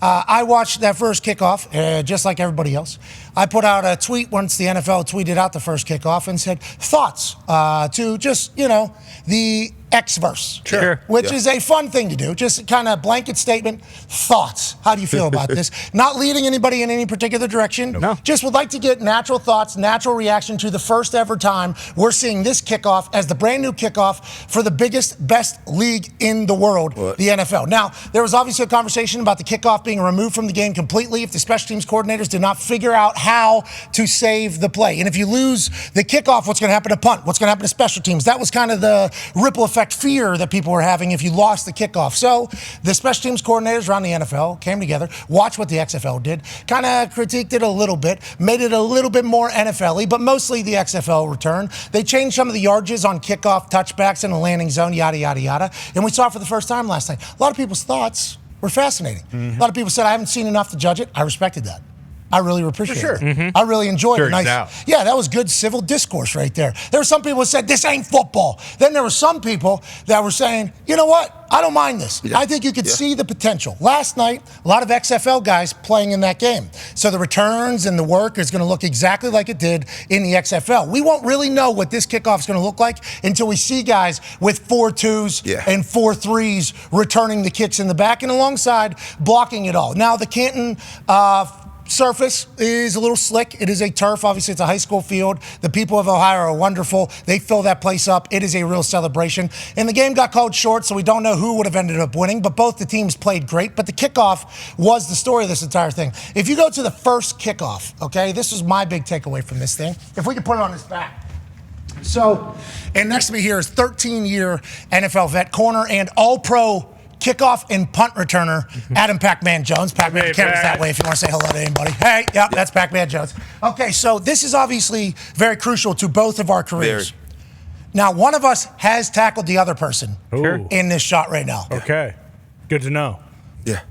I watched that first kickoff, just like everybody else. I put out a tweet once the NFL tweeted out the first kickoff and said, thoughts to just, the X-verse. Sure. Which is a fun thing to do. Just kind of blanket statement, thoughts. How do you feel about this? Not leading anybody in any particular direction. No. Just would like to get natural thoughts, natural reaction to the first ever time we're seeing this kickoff as the brand new kickoff for the biggest, best league in the world, the NFL. Now, there was obviously a conversation about the kickoff being removed from the game completely if the special teams coordinators did not figure out how to save the play. And if you lose the kickoff, what's going to happen to punt? What's going to happen to special teams? That was kind of the ripple effect fear that people were having if you lost the kickoff. So the special teams coordinators around the NFL came together, watched what the XFL did, kind of critiqued it a little bit, made it a little bit more NFL-y, but mostly the XFL return. They changed some of the yardages on kickoff, touchbacks in the landing zone, yada, yada, yada. And we saw it for the first time last night. A lot of people's thoughts were fascinating. A lot of people said, I haven't seen enough to judge it. I respected that. I really appreciate it. I really enjoyed it. Yeah, that was good civil discourse right there. There were some people who said, this ain't football. Then there were some people that were saying, you know what? I don't mind this. I think you could see the potential. Last night, a lot of XFL guys playing in that game. So the returns and the work is going to look exactly like it did in the XFL. We won't really know what this kickoff is going to look like until we see guys with 4-2s and 4-3s returning the kicks in the back and alongside blocking it all. Now, the Canton surface is a little slick. It is a turf. Obviously, it's a high school field. The people of Ohio are wonderful. They fill that place up. It is a real celebration. And the game got called short, so we don't know who would have ended up winning, but both the teams played great. But the kickoff was the story of this entire thing. If you go to the first kickoff, okay, this was my big takeaway from this thing. If we could put it on his back. So, and next to me here is 13-year NFL vet, corner, and all-pro kickoff and punt returner, Adam Pacman Jones. Pacman, the camera's that way if you want to say hello to anybody. Hey, that's Pacman Jones. Okay, so this is obviously very crucial to both of our careers. Now, one of us has tackled the other person in this shot right now. Okay, good to know. Yeah.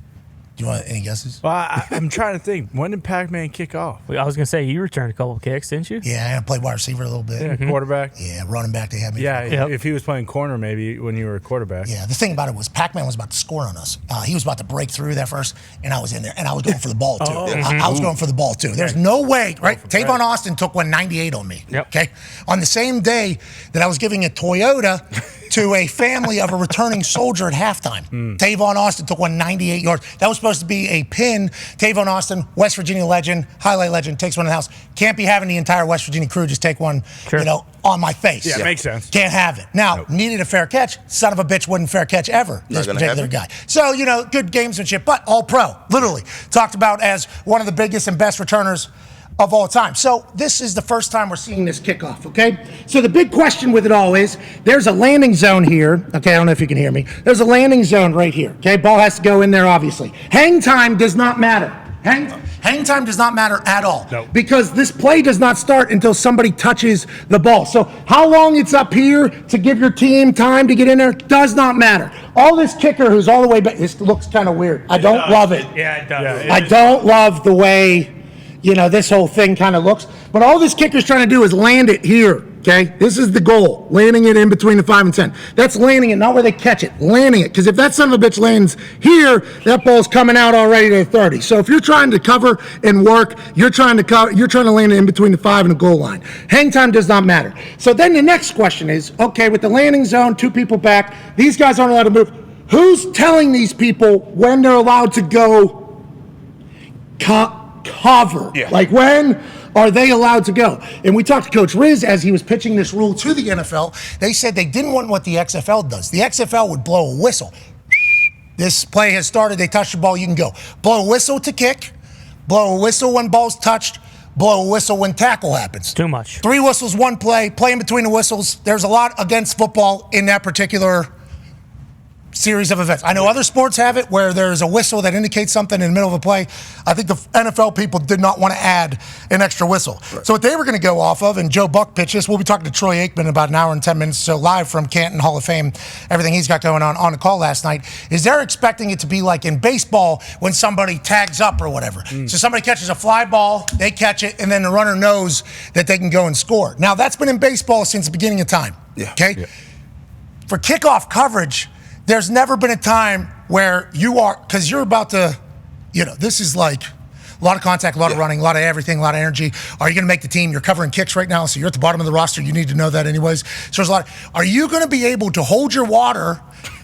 Do you want any guesses? Well, I'm trying to think. When did Pacman kick off? I was going to say, you returned a couple of kicks, didn't you? Yeah, I played wide receiver a little bit. Yeah, quarterback. Yeah, running back, they had me. Yeah, if he was playing corner, maybe when you were a quarterback. Yeah, the thing about it was Pacman was about to score on us. He was about to break through that first, and I was in there, and I was going for the ball, too. I was going for the ball, too. There's no way, right? Tavon Austin took 198 on me, okay? On the same day that I was giving a Toyota to a family of a returning soldier at halftime. Tavon Austin took 198 yards. That was supposed to be a pin. Tavon Austin, West Virginia legend, highlight legend, takes one in the house. Can't be having the entire West Virginia crew just take one, on my face. Yeah, makes sense. Can't have it. Now, needed a fair catch. Son of a bitch wouldn't fair catch ever, this particular guy. So, good gamesmanship, but all pro, literally. Talked about as one of the biggest and best returners of all time. So this is the first time we're seeing this kickoff, okay? So the big question with it all is, there's a landing zone here. Okay, I don't know if you can hear me. There's a landing zone right here, okay? Ball has to go in there, obviously. Hang time does not matter. Hang time does not matter at all. Because this play does not start until somebody touches the ball. So how long it's up here to give your team time to get in there does not matter. All this kicker who's all the way back, this looks kind of weird. I don't love it. Yeah, it does. I don't love the way this whole thing kind of looks. But all this kicker's trying to do is land it here, okay? This is the goal, landing it in between the 5 and 10. That's landing it, not where they catch it, landing it. Because if that son of a bitch lands here, that ball's coming out already to the 30. So if you're trying to cover and work, you're trying to land it in between the 5 and the goal line. Hang time does not matter. So then the next question is, okay, with the landing zone, 2 people back, these guys aren't allowed to move. Who's telling these people when they're allowed to go cover? Like, when are they allowed to go? And we talked to Coach Riz as he was pitching this rule to the NFL. They said they didn't want what the XFL does. The XFL would blow a whistle. This play has started. They touch the ball. You can go. Blow a whistle to kick. Blow a whistle when ball's touched. Blow a whistle when tackle happens. Too much. 3 whistles, 1 play. Play in between the whistles. There's a lot against football in that particular series of events. I know other sports have it where there's a whistle that indicates something in the middle of a play. I think the NFL people did not want to add an extra whistle. So what they were going to go off of, and Joe Buck pitched this, we'll be talking to Troy Aikman in about an hour and 10 minutes, so live from Canton Hall of Fame, everything he's got going on the call last night, is they're expecting it to be like in baseball when somebody tags up or whatever. So somebody catches a fly ball, they catch it, and then the runner knows that they can go and score. Now, that's been in baseball since the beginning of time. Okay? For kickoff coverage, there's never been a time where you are, because you're about to this is like a lot of contact, a lot of running, a lot of everything, a lot of energy. Are you going to make the team? You're covering kicks right now, so you're at the bottom of the roster. You need to know that anyways. So there's a lot. Are you going to be able to hold your water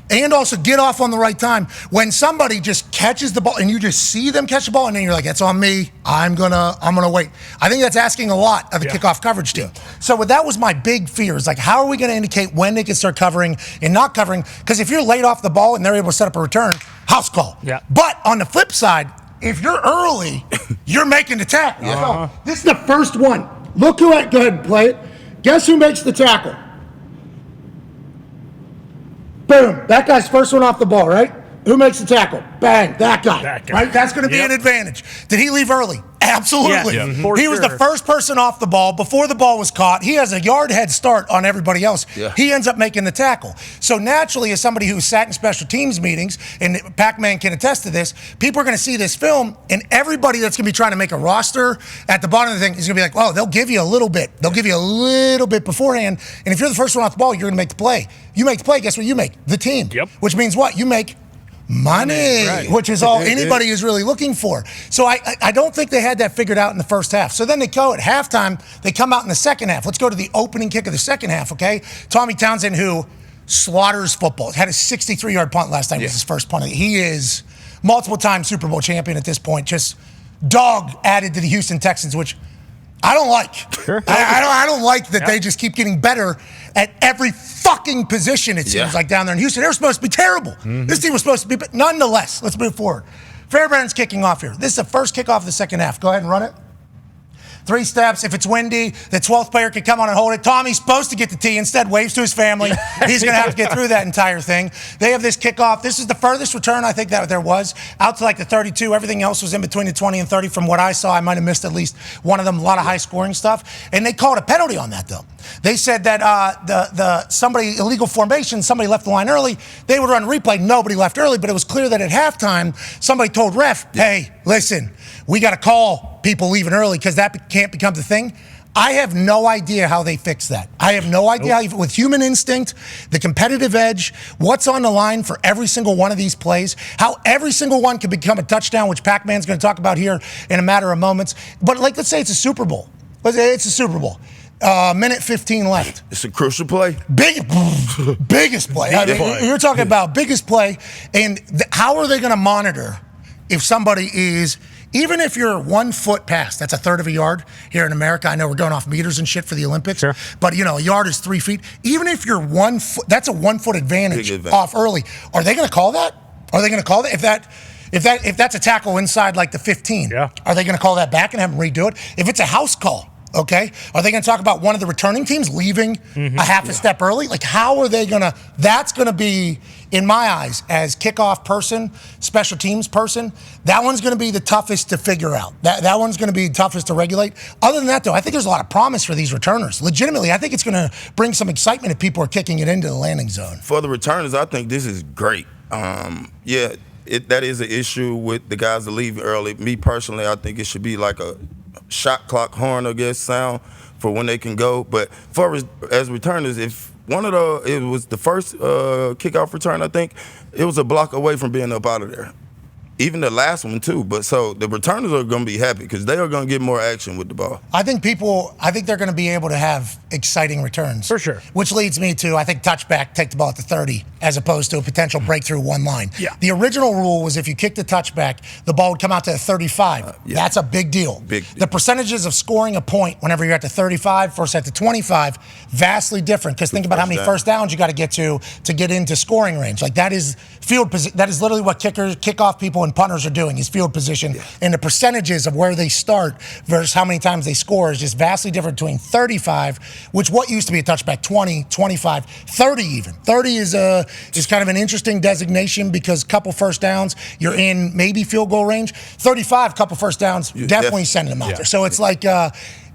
and also get off on the right time when somebody just catches the ball and you just see them catch the ball and then you're like, that's on me. I'm gonna wait. I think that's asking a lot of the kickoff coverage team. So that was my big fear is like, how are we going to indicate when they can start covering and not covering? Because if you're late off the ball and they're able to set up a return, house call. Yeah. But on the flip side, if you're early, you're making the tackle. This is the first one. Look who go ahead and play it. Guess who makes the tackle? Boom. That guy's first one off the ball, right? Who makes the tackle? Bang. That guy. Right? That's going to be an advantage. Did he leave early? Absolutely. Yeah, he was the first person off the ball before the ball was caught. He has a yard head start on everybody else. Yeah. He ends up making the tackle. So naturally, as somebody who sat in special teams meetings, and Pacman can attest to this, people are going to see this film, and everybody that's going to be trying to make a roster at the bottom of the thing is going to be like, oh, they'll give you a little bit. They'll give you a little bit beforehand. And if you're the first one off the ball, you're going to make the play. You make the play, guess what you make? The team. Yep. Which means what? You make money, which is all anybody is really looking for. So I don't think they had that figured out in the first half. So then they go at halftime, they come out in the second half. Let's go to the opening kick of the second half, okay? Tommy Townsend, who slaughters football, had a 63-yard punt last time. Was his first punt. He is multiple-time Super Bowl champion at this point. Just dog added to the Houston Texans, which I don't like. Sure. I don't like that they just keep getting better at every fucking position, it seems like, down there in Houston. They were supposed to be terrible. This team was supposed to be, but nonetheless, let's move forward. Fairbairn's kicking off here. This is the first kickoff of the second half. Go ahead and run it. 3 steps. If it's windy, the 12th player can come on and hold it. Tommy's supposed to get the tee. Instead, waves to his family. He's going to have to get through that entire thing. They have this kickoff. This is the furthest return I think that there was, out to like the 32. Everything else was in between the 20 and 30. From what I saw, I might have missed at least one of them. A lot of high-scoring stuff. And they called a penalty on that, though. They said that somebody, illegal formation, somebody left the line early. They would run replay. Nobody left early, but it was clear that at halftime, somebody told ref, hey, listen, we got to call people leaving early because that can't become the thing. I have no idea how they fix that. I have no idea how, with human instinct, the competitive edge, what's on the line for every single one of these plays, how every single one can become a touchdown, which Pacman's going to talk about here in a matter of moments. But let's say it's a Super Bowl. It's a Super Bowl. Minute 15 left. It's a crucial play. Biggest play. I mean, you're talking about biggest play. And how are they going to monitor if somebody is, even if you're 1 foot past, that's a third of a yard here in America. I know we're going off meters and shit for the Olympics. Sure. But, a yard is 3 feet. Even if you're 1 foot, that's a 1 foot advantage off early. Are they going to call that? Are they going to call that? If that's a tackle inside like the 15, are they going to call that back and have them redo it? If it's a house call, okay, are they going to talk about one of the returning teams leaving a half a step early? Like, how are they going to – that's going to be, in my eyes, as kickoff person, special teams person, that one's going to be the toughest to figure out. That one's going to be toughest to regulate. Other than that, though, I think there's a lot of promise for these returners. Legitimately, I think it's going to bring some excitement if people are kicking it into the landing zone. For the returners, I think this is great. That is an issue with the guys that leave early. Me personally, I think it should be like a shot clock horn, I guess, sound for when they can go. But as returners, if it was the first kickoff return, I think it was a block away from being up out of there. Even the last one, too. But so the returners are going to be happy because they are going to get more action with the ball. I think they're going to be able to have exciting returns. For sure. Which leads me to, I think, touchback, take the ball at the 30, as opposed to a potential breakthrough one line. Yeah. The original rule was if you kicked the touchback, the ball would come out to the 35. That's a big deal. The percentages of scoring a point whenever you're at the 35 versus at the 25, vastly different. Because think about how many first downs you got to get into scoring range. Like that is that is literally what kickoff people and punters are doing is field position, and the percentages of where they start versus how many times they score is just vastly different between 35, which what used to be a touchback, 20, 25, 30 even. 30 is kind of an interesting designation because couple first downs, you're in maybe field goal range. 35, couple first downs, definitely sending them out there. So it's like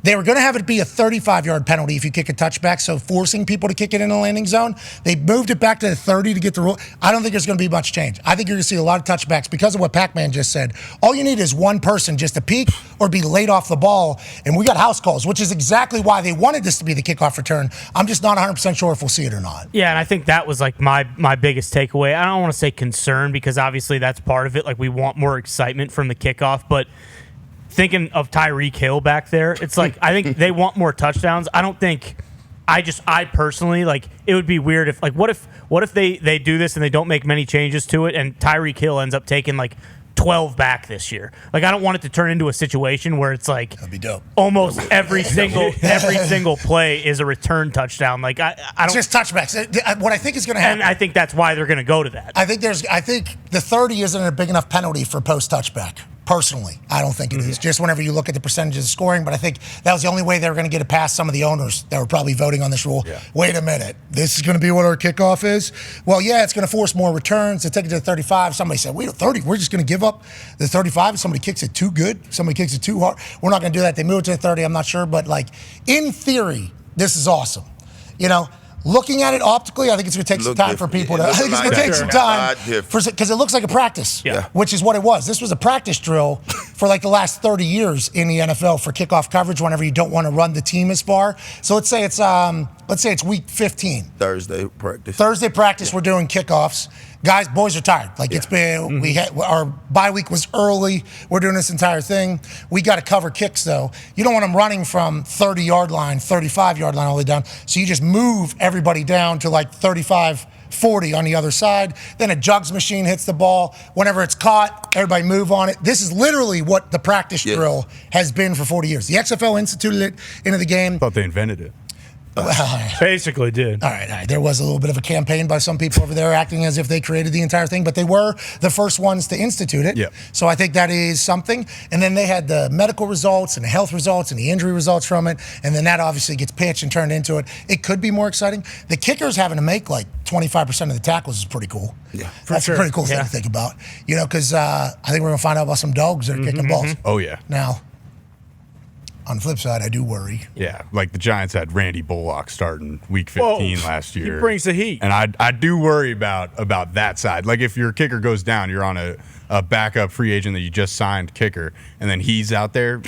They were going to have it be a 35-yard penalty if you kick a touchback, so forcing people to kick it in the landing zone. They moved it back to the 30 to get the rule. I don't think there's going to be much change. I think you're going to see a lot of touchbacks because of what Pacman just said. All you need is one person just to peek or be late off the ball, and we got house calls, which is exactly why they wanted this to be the kickoff return. I'm just not 100% sure if we'll see it or not. Yeah, and I think that was like my biggest takeaway. I don't want to say concern because obviously that's part of it. Like we want more excitement from the kickoff, but thinking of Tyreek Hill back there, it's like I think they want more touchdowns. I don't think I personally like it would be weird if like what if they do this and they don't make many changes to it and Tyreek Hill ends up taking like 12 back this year. Like I don't want it to turn into a situation where it's like that'd be dope. Almost every single play is a return touchdown. Like I don't it's just touchbacks. What I think is going to happen, and I think that's why they're going to go to that. I think the 30 isn't a big enough penalty for post touchback. Personally, I don't think it is. Just whenever you look at the percentages of scoring, but I think that was the only way they were going to get it past some of the owners that were probably voting on this rule. Yeah. Wait a minute, this is going to be what our kickoff is? Well, yeah, it's going to force more returns. To take it to the 35, somebody said, wait, 30, we're just going to give up the 35 if somebody kicks it too good, somebody kicks it too hard. We're not going to do that. They moved it to the 30, I'm not sure, but like in theory, this is awesome. You know, looking at it optically, I think it's going to take some time for people to. I think it's going to take some time because it looks like a practice, which is what it was. This was a practice drill for like the last 30 years in the NFL for kickoff coverage. Whenever you don't want to run the team as far, so let's say it's week 15. Thursday practice. We're doing kickoffs. Guys, boys are tired. Like it's been, we had our bye week was early. We're doing this entire thing. We got to cover kicks though. You don't want them running from 30-yard line, 35-yard line all the way down. So you just move everybody down to like 35, 40 on the other side. Then a jugs machine hits the ball. Whenever it's caught, everybody move on it. This is literally what the practice drill has been for 40 years. The XFL instituted it into the game. I thought they invented it. Basically did. All right. There was a little bit of a campaign by some people over there acting as if they created the entire thing, but they were the first ones to institute it. Yep. So I think that is something. And then they had the medical results and the health results and the injury results from it. And then that obviously gets pitched and turned into it. It could be more exciting. The kickers having to make like 25% of the tackles is pretty cool. Yeah, that's a pretty cool thing to think about. You know, because I think we're going to find out about some dogs that are kicking balls. Oh, yeah. Now, on the flip side, I do worry. Yeah, like the Giants had Randy Bullock starting week 15 last year. He brings the heat. And I do worry about that side. Like if your kicker goes down, you're on a backup free agent that you just signed kicker, and then he's out there,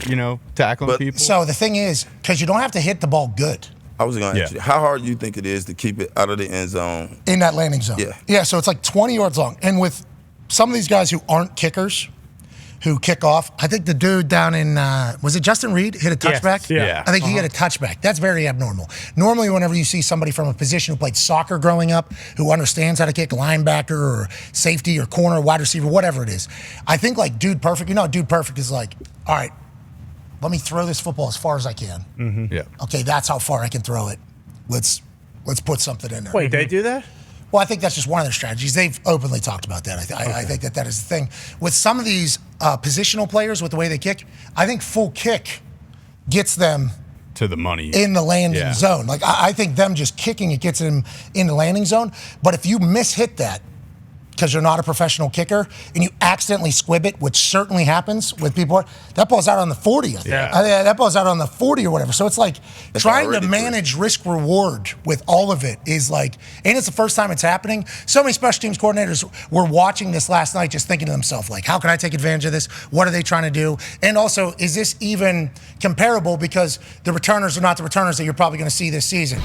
tackling people. So the thing is, because you don't have to hit the ball good. I was going to ask you, how hard do you think it is to keep it out of the end zone? In that landing zone. Yeah, so it's like 20 yards long. And with some of these guys who aren't kickers, who kick off. I think the dude down in, was it Justin Reed, hit a touchback? Yes, yeah. I think he hit a touchback. That's very abnormal. Normally, whenever you see somebody from a position who played soccer growing up, who understands how to kick, linebacker or safety or corner, wide receiver, whatever it is, I think like Dude Perfect, Dude Perfect is like, all right, let me throw this football as far as I can. Mm-hmm. Yeah. Okay, that's how far I can throw it. Let's put something in there. Wait, they do that? Well, I think that's just one of their strategies. They've openly talked about that. I think that is the thing. With some of these positional players, with the way they kick, I think full kick gets them to the money in the landing zone. Like I think them just kicking it gets them in the landing zone. But if you mishit that, because you're not a professional kicker, and you accidentally squib it, which certainly happens with people, that ball's out on the 40, I think. Yeah. That ball's out on the 40 or whatever. So it's like trying to manage risk-reward with all of it is like, and it's the first time it's happening. So many special teams coordinators were watching this last night just thinking to themselves, like, how can I take advantage of this? What are they trying to do? And also, is this even comparable? Because the returners are not the returners that you're probably going to see this season.